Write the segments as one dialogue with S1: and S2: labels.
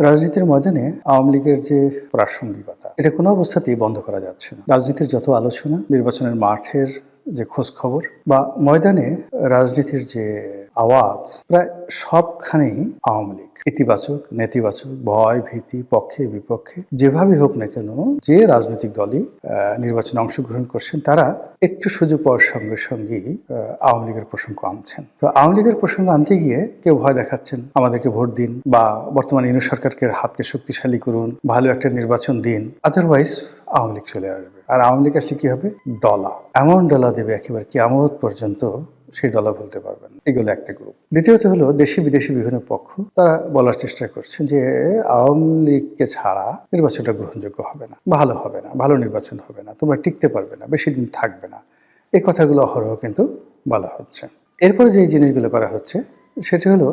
S1: রাজনীতির ময়দানে আওয়ামী লীগের যে প্রাসঙ্গিকতা এটা কোনো অবস্থাতেই বন্ধ করা যাচ্ছে না। রাজনীতির যত আলোচনা, নির্বাচনের মাঠের যে খোঁজ খবর বা ময়দানে রাজনীতির যে আওয়াজ, প্রায় সবখানেই আওয়ামী লীগ। ইতিবাচক, নেতিবাচক, ভয় ভীতি, পক্ষে বিপক্ষে যেভাবে হোক না কেন, যে রাজনৈতিক দলই নির্বাচনে অংশগ্রহণ করছেন তারা একটু সুযোগ পাওয়ার সঙ্গে সঙ্গেই আওয়ামী লীগের প্রসঙ্গ আনছেন। তো আওয়ামী লীগের প্রসঙ্গ আনতে গিয়ে কেউ ভয় দেখাচ্ছেন, আমাদেরকে ভোট দিন বা বর্তমান ইউনিট সরকারকে হাতকে শক্তিশালী করুন, ভালো একটা নির্বাচন দিন, আদারওয়াইজ আওয়ামী লীগ চলে আসবে। আর আওয়ামী লীগ আসলে কি হবে? ডলা, এমন ডলা দেবে একেবারে কিয়ামত পর্যন্ত সেই ডলা বলতে পারবেন। এগুলো একটা গ্রুপ। দ্বিতীয়ত হলো দেশি বিদেশি বিভিন্ন পক্ষ, তারা বলার চেষ্টা করছেন যে আওয়ামী লীগকে ছাড়া নির্বাচনটা গ্রহণযোগ্য হবে না, ভালো হবে না, ভালো নির্বাচন হবে না, তোমরা টিকতে পারবে না, বেশি দিন থাকবে না। এই কথাগুলো অহরহ কিন্তু বলা হচ্ছে। এরপরে যে জিনিসগুলো করা হচ্ছে সেটা হলো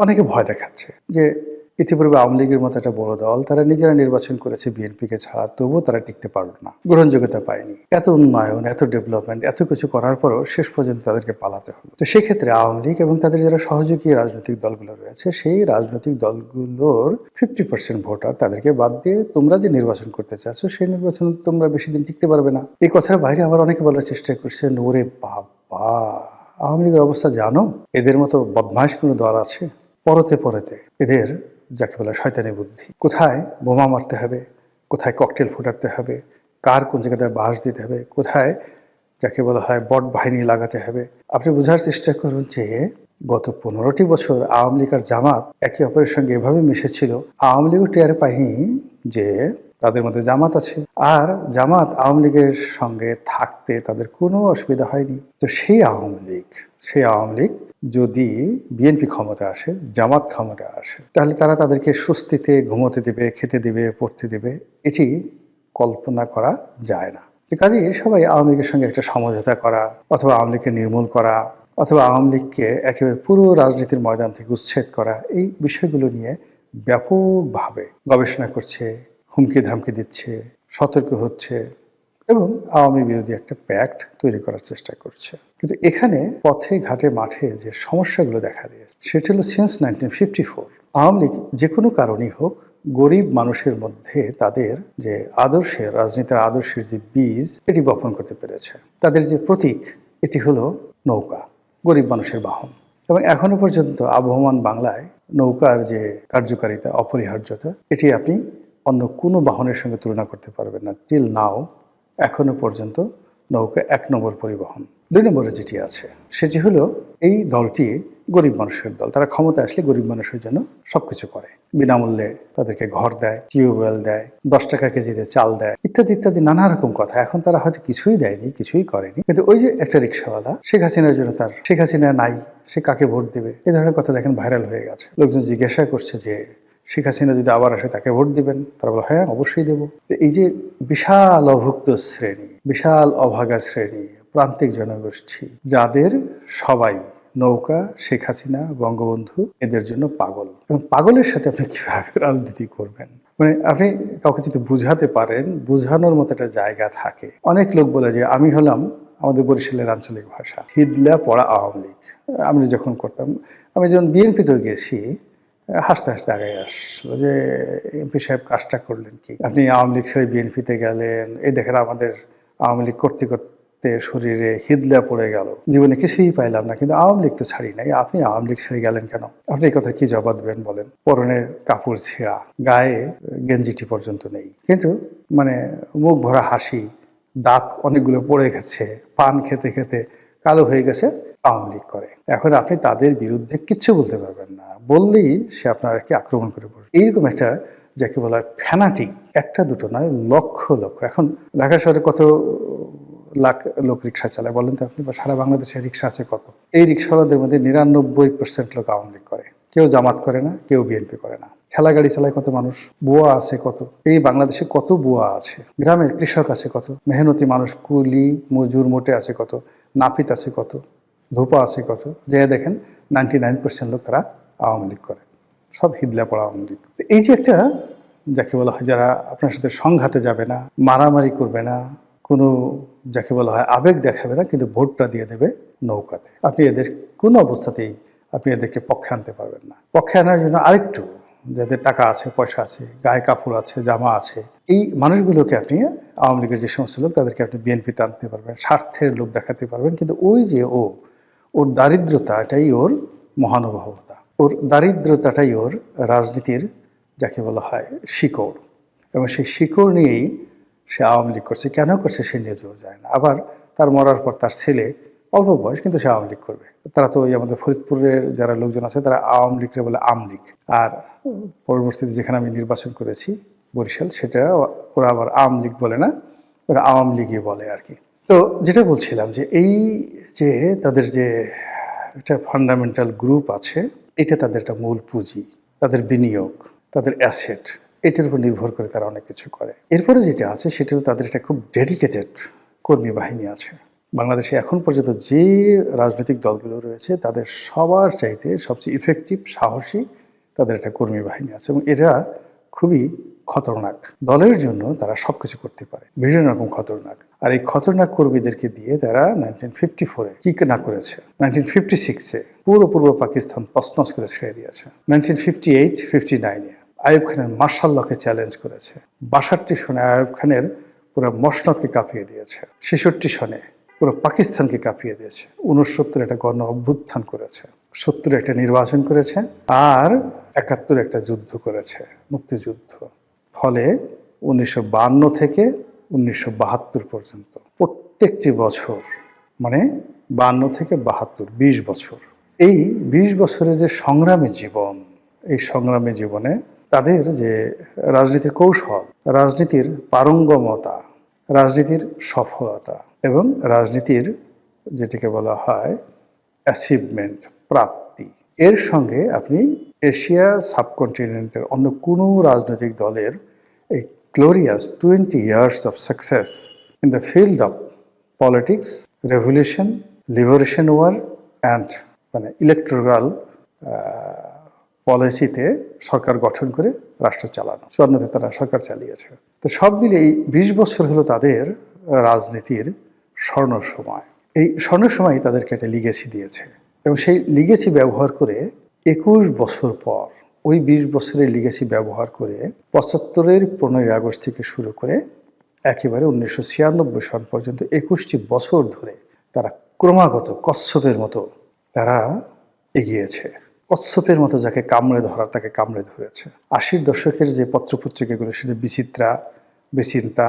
S1: অনেকে ভয় দেখাচ্ছে যে ইতিপূর্বে আওয়ামী লীগের মতো একটা বড় দল, তারা নিজেরা নির্বাচন করেছে বিএনপিকে ছাড়া, তবুও তারা টিকতে পারলো না, গ্রহণযোগ্যতা পায়নি। এত উন্নয়ন, এত ডেভেলপমেন্ট, এত কিছু করার পরও শেষ পর্যন্ত তাদেরকে পালাতে হলো। তো সেক্ষেত্রে আওয়ামী লীগ এবং তাদের যারা সহযোগী রাজনৈতিক দলগুলো রয়েছে, সেই রাজনৈতিক দলগুলোর 50% ভোটার তাদেরকে বাদ দিয়ে তোমরা যে নির্বাচন করতে চাচ্ছ সেই নির্বাচন তোমরা বেশি দিন টিকতে পারবে না। এই কথার বাইরে আবার অনেকে বলার চেষ্টা করছেন, ওরে বাবা, আওয়ামী লীগের অবস্থা জানো? এদের মতো বদমাইশ কোনো দল আছে? পরতে পরতে এদের যাকে বলে শয়তানি বুদ্ধি, কোথায় বোমা মারতে হবে, কোথায় ককটেল ফুটাতে হবে, কার কোন জায়গায় বাঁশ দিতে হবে, কোথায় যাকে বলা হয় বট বাহিনী লাগাতে হবে। আপনি বোঝার চেষ্টা করুন যে গত 15টি বছর আওয়ামী লীগ আর জামাত একে অপরের সঙ্গে এভাবে মিশেছিল, আওয়ামী লীগও টের পায়নি যে তাদের মধ্যে জামাত আছে, আর জামাত আওয়ামী লীগের সঙ্গে থাকতে তাদের কোনো অসুবিধা হয়নি। তো সেই আওয়ামী লীগ যদি বিএনপি ক্ষমতা আসে, জামাত ক্ষমতা আসে, তাহলে তারা তাদেরকে স্বস্তিতে ঘুমোতে দেবে, খেতে দেবে, পড়তে দেবে, এটি কল্পনা করা যায় না। কাজেই সবাই আওয়ামী লীগের সঙ্গে একটা সমঝোতা করা, অথবা আওয়ামী লীগকে নির্মূল করা, অথবা আওয়ামী লীগকে একেবারে পুরো রাজনীতির ময়দান থেকে উচ্ছেদ করা, এই বিষয়গুলো নিয়ে ব্যাপকভাবে গবেষণা করছে, হুমকি ধামকি দিচ্ছে, সতর্ক হচ্ছে এবং আওয়ামী বিরোধী একটা প্যাক্ট তৈরি করার চেষ্টা করছে। কিন্তু এখানে পথে ঘাটে মাঠে যে সমস্যাগুলো দেখা দিয়েছে সেটা হলো সিন্স 1954 আওয়ামী লীগ যে কোনো কারণেই হোক গরিব মানুষের মধ্যে তাদের যে আদর্শের, রাজনীতির আদর্শের যে বীজ, এটি বপন করতে পেরেছে। তাদের যে প্রতীক, এটি হলো নৌকা, গরিব মানুষের বাহন। এবং এখনো পর্যন্ত আবহমান বাংলায় নৌকার যে কার্যকারিতা, অপরিহার্যতা, এটি আপনি অন্য কোনো বাহনের সঙ্গে তুলনা করতে পারবেন না। টিল নাও এখনো পর্যন্ত নৌকা 1 নম্বর পরিবহন। 2 নম্বরে যেটি আছে সেটি হলো এই দলটি গরিব মানুষের দল। তারা ক্ষমতা আসলে গরিব মানুষের জন্য সবকিছু করে, বিনামূল্যে তাদেরকে ঘর দেয়, টিউবওয়েল দেয়, 10 টাকা কেজিতে চাল দেয়, ইত্যাদি ইত্যাদি নানা রকম কথা। এখন তারা হয়তো কিছুই দেয়নি, কিছুই করেনি, কিন্তু ওই যে একটা রিক্সাওয়ালা, শেখ হাসিনার জন্য তার, শেখ হাসিনা নাই, সে কাকে ভোট দেবে, এই ধরনের কথা দেখেন ভাইরাল হয়ে গেছে। লোকজন জিজ্ঞাসা করছে যে শেখ হাসিনা যদি আবার আসে তাকে ভোট দিবেন? তারা বলে হ্যাঁ, অবশ্যই দেব। এই যে বিশাল অভুক্ত শ্রেণী, বিশাল অভাগা শ্রেণী, প্রান্তিক জনগোষ্ঠী, যাদের সবাই নৌকা, শেখ হাসিনা, বঙ্গবন্ধু, এদের জন্য পাগল। এবং পাগলের সাথে আপনি কিভাবে রাজনীতি করবেন? মানে আপনি কাউকে যদি বুঝাতে পারেন, বুঝানোর মতো একটা জায়গা থাকে। অনেক লোক বলে যে আমি হলাম, আমাদের বরিশালের আঞ্চলিক ভাষা, হিদলা পড়া আওয়ামী লীগ। আমি যখন করতাম, আমি যখন বিএনপিতেও গেছি, হাসতে হাসতে আগে আসলো যে এমপি সাহেব কাজটা করলেন কি, আপনি আওয়ামী লীগ ছেড়ে বিএনপিতে গেলেন, এই দেখেন আমাদের আওয়ামী লীগ করতে করতে শরীরে হিদলা পড়ে গেল, জীবনে কিছুই পাইলাম না, কিন্তু আওয়ামী লীগ তো ছাড়ি নাই, আপনি আওয়ামী লীগ ছেড়ে গেলেন কেন? আপনি এই কথা কি জবাব দেবেন বলেন? পরনের কাপড় ছেঁড়া, গায়ে গেঞ্জিটি পর্যন্ত নেই, কিন্তু মানে মুখ ভরা হাসি, দাঁত অনেকগুলো পড়ে গেছে, পান খেতে খেতে কালো হয়ে গেছে, আওয়ামী লীগ করে। এখন আপনি তাদের বিরুদ্ধে কিচ্ছু বলতে পারবেন না, বললেই সে আপনাকে আক্রমণ করে পড়বে। এইরকম একটা যাকে বলা হয় ফ্যানাটিক, একটা দুটো নয়, লক্ষ লক্ষ। এখন ঢাকা শহরে কত লাখ লোক রিক্সা চালায় বলেন তো আপনি? বা সারা বাংলাদেশে রিক্সা আছে কত? এই রিক্সাওয়ালাদের মধ্যে 99% লোক আওয়ামী লীগ করে, কেউ জামাত করে না, কেউ বিএনপি করে না। ঠেলা গাড়ি চালায় কত মানুষ, বুয়া আছে কত, এই বাংলাদেশে কত বুয়া আছে, গ্রামের কৃষক আছে কত, মেহনতি মানুষ, কুলি মজুর মোটে আছে কত, নাপিত আছে কত, ধোপা আছে কত, যে দেখেন 99% লোক তারা আওয়ামী লীগ করে, সব হিদলা পড়া আওয়ামী লীগ। এই যে একটা যাকে বলা হয় যারা আপনার সাথে সংঘাতে যাবে না, মারামারি করবে না, কোনো যাকে বলা হয় আবেগ দেখাবে না, কিন্তু ভোটটা দিয়ে দেবে নৌকাতে, আপনি এদের কোনো অবস্থাতেই আপনি এদেরকে পক্ষে আনতে পারবেন না। পক্ষে আনার জন্য আরেকটু যাদের টাকা আছে, পয়সা আছে, গায়ে কাপড় আছে, জামা আছে, এই মানুষগুলোকে আপনি আওয়ামী লীগের যে সমস্ত লোক তাদেরকে আপনি বিএনপিতে আনতে পারবেন, স্বার্থের লোক দেখাতে পারবেন। কিন্তু ওই যে ওর দারিদ্রতাটাই ওর মহানুভবতা, ওর দারিদ্রতাটাই ওর রাজনীতির যাকে বলা হয় শিকড়, এবং সেই শিকড় নিয়েই সে আওয়ামী লীগ করছে। কেন করছে সে নিজেও যায় না। আবার তার মরার পর তার ছেলে অল্প বয়স কিন্তু সে আওয়ামী লীগ করবে। তারা তো ওই আমাদের ফরিদপুরের যারা লোকজন আছে তারা আওয়ামী লীগকে বলে আমলীগ। আর পরবর্তীতে যেখানে আমি নির্বাচন করেছি বরিশাল, সেটা ওরা আবার আওয়ামী লীগ বলে না, ওরা আওয়ামী লীগই বলে আর কি। তো যেটা বলছিলাম যে এই যে তাদের যে একটা ফান্ডামেন্টাল গ্রুপ আছে, এটা তাদের একটা মূল পুঁজি, তাদের বিনিয়োগ, তাদের অ্যাসেট, এটার উপর নির্ভর করে তারা অনেক কিছু করে। এরপরে যেটা আছে সেটাও তাদের একটা খুব ডেডিকেটেড কর্মী বাহিনী আছে। বাংলাদেশে এখন পর্যন্ত যে রাজনৈতিক দলগুলো রয়েছে তাদের সবার চাইতে সবচেয়ে ইফেক্টিভ, সাহসী তাদের একটা কর্মী বাহিনী আছে, এবং এরা খুবই খতরনাক। দলের জন্য তারা সব কিছু করতে পারে, বিভিন্ন রকম খতরনাক। আর এই খতরনাক কর্মীদেরকে দিয়ে তারা 1954-এ কি না করেছে, 1956-এ পুরো পূর্ব পাকিস্তান তছনছ করে ছেড়ে দিয়েছে, 1958-59-এ আইয়ুব খানের মার্শাল লকে চ্যালেঞ্জ করেছে, 62 সনে আইয়ুব খানের পুরো মসনদকে কাঁপিয়ে দিয়েছে, 66 সনে পুরো পাকিস্তানকে কাঁপিয়ে দিয়েছে, 69 একটা গণ অভ্যুত্থান করেছে, 70 একটা নির্বাচন করেছে, আর 71 একটা যুদ্ধ করেছে, মুক্তিযুদ্ধ। ফলে 1952 থেকে 1972 পর্যন্ত প্রত্যেকটি বছর, মানে 52 থেকে 72, 20 বছর, এই 20 বছরের যে সংগ্রামী জীবন, এই সংগ্রামী জীবনে তাদের যে রাজনীতির কৌশল, রাজনীতির পারঙ্গমতা, রাজনীতির সফলতা এবং রাজনীতির যেটাকে বলা হয় অ্যাচিভমেন্ট, প্রাপ্তি, এর সঙ্গে আপনি এশিয়া সাবকন্টিনেন্টের অন্য কোনো রাজনৈতিক দলের এই glorious 20 years of success in the field of politics, revolution, liberation war and মানে ইলেকটোরাল পলিসিতে সরকার গঠন করে রাষ্ট্র চালানো, চুয়ান্নতে তারা সরকার চালিয়েছে। তো সব মিলে এই 20 বছর হলো তাদের রাজনীতির স্বর্ণ সময়। এই স্বর্ণ সময় তাদেরকে একটা লিগেসি দিয়েছে, এবং সেই লিগেসি ব্যবহার করে 21 বছর পর ওই 20 বছরের লিগেসি ব্যবহার করে 75-এর 15ই আগস্ট থেকে শুরু করে একেবারে 1996 সন পর্যন্ত 21টি বছর ধরে তারা ক্রমাগত কচ্ছপের মতো তারা এগিয়েছে। কচ্ছপের মতো যাকে কামড়ে ধরার তাকে কামড়ে ধরেছে। 80-র দশকের যে পত্রপত্রিকাগুলো, সেটা বিচিত্রা, বিচিন্তা,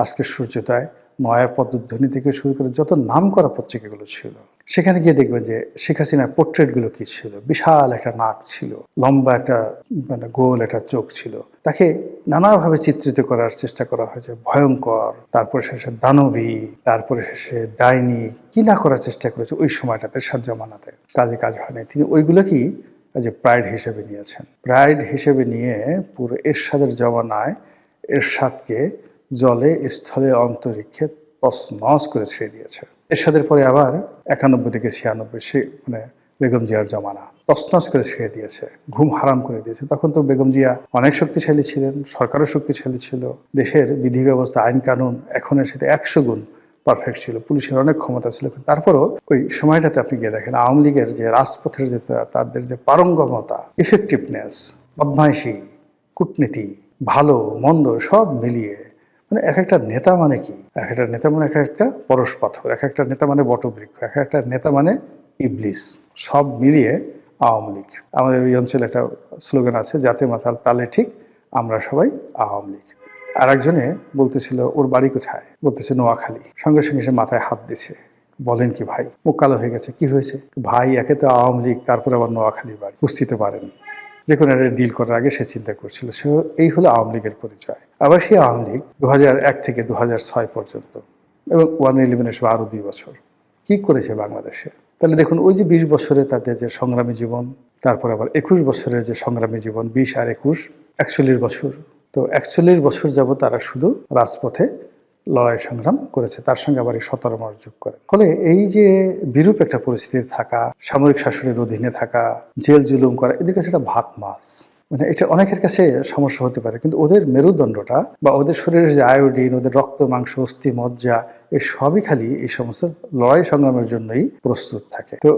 S1: আজকের সূর্যোদয়, নয়া পদধ্বনি থেকে শুরু করে যত নাম করা পত্রিকাগুলো ছিল, সেখানে গিয়ে দেখবেন যে শেখ হাসিনার পোর্ট্রেটগুলো কি ছিল। বিশাল একটা নাক ছিল, লম্বা একটা মানে গোল একটা চোখ ছিল, তাকে নানাভাবে চিত্রিত করার চেষ্টা করা হয়েছে, ভয়ঙ্কর, তারপরে শেষে দানবী, তারপরে শেষে ডাইনি, কি না করার চেষ্টা করেছে ওই সময়টাতে, সাত জামানাতে। কাজ হয়নি। তিনি ওইগুলোকেই যে প্রাইড হিসেবে নিয়েছেন, প্রাইড হিসেবে নিয়ে পুরো এরশাদের জমানায় এরশাদকে জলে, স্থলে, অন্তরিক্ষে তছনছ করে ছেড়ে দিয়েছে। এরশাদের পরে আবার 91 থেকে 96 সে মানে বেগম জিয়ার জমানা, তছনছ করে ছেড়ে দিয়েছে, ঘুম হারাম করে দিয়েছে। তখন তো বেগম জিয়া অনেক শক্তিশালী ছিলেন, সরকারও শক্তিশালী ছিল, দেশের বিধি ব্যবস্থা, আইন কানুন এখনের সাথে 100 গুণ পারফেক্ট ছিল, পুলিশের অনেক ক্ষমতা ছিল। তারপরও ওই সময়টাতে আপনি গিয়ে দেখেন আওয়ামী লীগের যে রাজপথের যে তাদের যে পারঙ্গমতা, ইফেক্টিভনেস, বদমাইশি, কূটনীতি, ভালো মন্দ সব মিলিয়ে, মানে এক একটা নেতা মানে কি, এক একটা নেতা মানে এক একটা পরশ পাথর, এক একটা নেতা মানে বটবৃক্ষ, এক একটা নেতা মানে ইবলিস, সব মিলিয়ে আওয়ামী লীগ। আমাদের ওই অঞ্চলে একটা স্লোগান আছে, জাতে মাতাল তালে ঠিক, আমরা সবাই আওয়ামী লীগ। আর একজনে বলতেছিল ওর বাড়ি কোথায়, বলতেছে নোয়াখালী, সঙ্গে সঙ্গে সে মাথায় হাত দিছে, বলেন কি ভাই, মুখ কালো হয়ে গেছে, কি হয়েছে ভাই, একে তো আওয়ামী লীগ, তারপরে আবার নোয়াখালী বাড়ি, বুঝতে পারেন। যে কোনো একটা ডিল করার আগে সে চিন্তা করছিল। সে এই হলো আওয়ামী লীগের পরিচয়। আবার সেই আওয়ামী লীগ 2001 থেকে 2006 পর্যন্ত, এবং 111 সব আরও 2 বছর কি করেছে বাংলাদেশে। তাহলে দেখুন ওই যে 20 বছরে তাদের যে সংগ্রামী জীবন, তারপর আবার 21 বছরের যে সংগ্রামী জীবন, 20 আর 21 41 বছর। তো 41 বছর যাবত তারা শুধু রাজপথে লড়াই সংগ্রাম করেছে, তার সঙ্গে আবার এই 17 মাস যোগ করে। ফলে এই যে বিরূপ একটা পরিস্থিতি থাকা, সামরিক শাসনের অধীনে থাকা, জেল জুলুম করা, এদের কাছে এটা ভাত মাছ, মানে এটা অনেকের কাছে সমস্যা হতে পারে, কিন্তু ওদের মেরুদণ্ডটা বা ওদের শরীরের যে আয়োডিন, ওদের রক্ত, মাংস, অস্থি, মজ্জা, এই সবই খালি এই সমস্ত লড়াই সংগ্রামের জন্যই প্রস্তুত থাকে। তো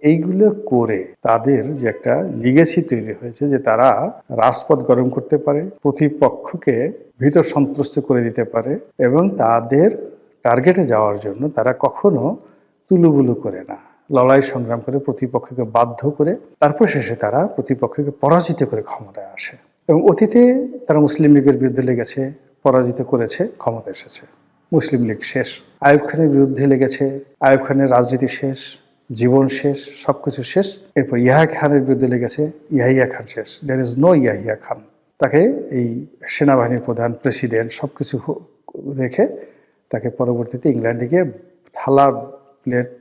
S1: এইগুলো করে তাদের যে একটা লিগেসি তৈরি হয়েছে যে তারা রাজপথ গরম করতে পারে, প্রতিপক্ষকে ভীত সন্ত্রস্ত করে দিতে পারে এবং তাদের টার্গেটে যাওয়ার জন্য তারা কখনো তুলুবুলু করে না, লড়াই সংগ্রাম করে প্রতিপক্ষকে বাধ্য করে তারপর শেষে তারা প্রতিপক্ষকে পরাজিত করে ক্ষমতায় আসে। এবং অতীতে তারা মুসলিম লীগের বিরুদ্ধে লেগেছে, পরাজিত করেছে, ক্ষমতা এসেছে। মুসলিম লীগ শেষ, আইয়ুব খানের বিরুদ্ধে লেগেছে, আইয়ুব খানের রাজনীতি শেষ, জীবন শেষ, সবকিছু শেষ। এরপর ইয়াহিয়া খানের বিরুদ্ধে লেগেছে, ইয়াহিয়া খান শেষ, there is no Yahya Khan. তাকে এই সেনাবাহিনীর প্রধান, প্রেসিডেন্ট সবকিছু রেখে তাকে পরবর্তীতে ইংল্যান্ডে গিয়ে থালা প্লেট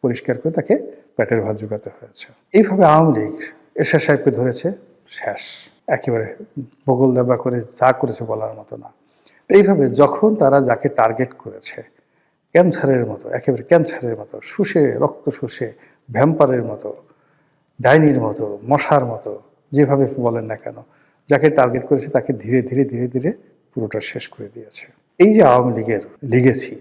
S1: পরিষ্কার করে তাকে পেটের ভাত জোগাতে হয়েছে। এইভাবে আওয়ামী লীগ এরশাদ সাহেবকে ধরেছে, শেষ, একেবারে বগল দাবা করে যা করেছে বলার মতো না। এইভাবে যখন তারা যাকে টার্গেট করেছে, ক্যান্সারের মতো, একেবারে ক্যান্সারের মতো শুষে, রক্ত শুষে, ভ্যাম্পারের মতো, ডাইনির মতো, মশার মতো, যেভাবে বলেন না কেন, যাকে টার্গেট করেছে তাকে ধীরে ধীরে ধীরে ধীরে পুরোটা শেষ করে দিয়েছে। এই যে আওয়ামী লীগের লিগেসি,